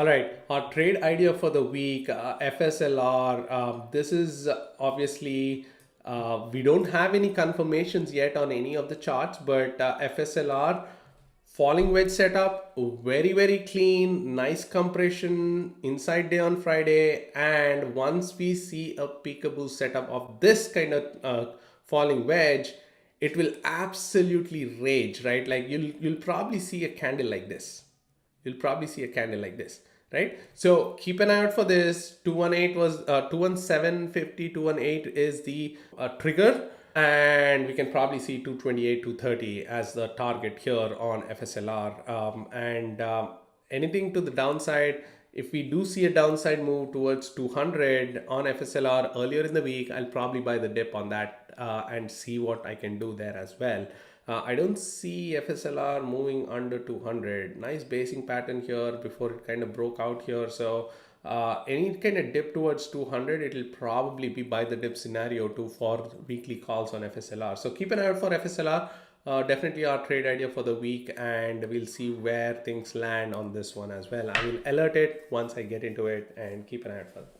All right, our trade idea for the week, FSLR. This is obviously, we don't have any confirmations yet on any of the charts, but FSLR falling wedge setup, very, very clean, nice compression, inside day on Friday. And once we see a peekaboo setup of this kind of falling wedge, it will absolutely rage, right? Like you'll probably see a candle like this. You'll probably see a candle like this, right? So keep an eye out for this. 218 was 21750, 218 is the trigger, and we can probably see 228, 230 as the target here on FSLR. And anything to the downside, if we do see a downside move towards 200 on FSLR earlier in the week, I'll probably buy the dip on that and see what I can do there as well. I don't see FSLR moving under 200. Nice basing pattern here before it kind of broke out here. So any kind of dip towards 200, it'll probably be buy the dip scenario too for weekly calls on FSLR. So keep an eye out for FSLR. Definitely our trade idea for the week, and we'll see where things land on this one as well. I will alert it once I get into it, and keep an eye out for it.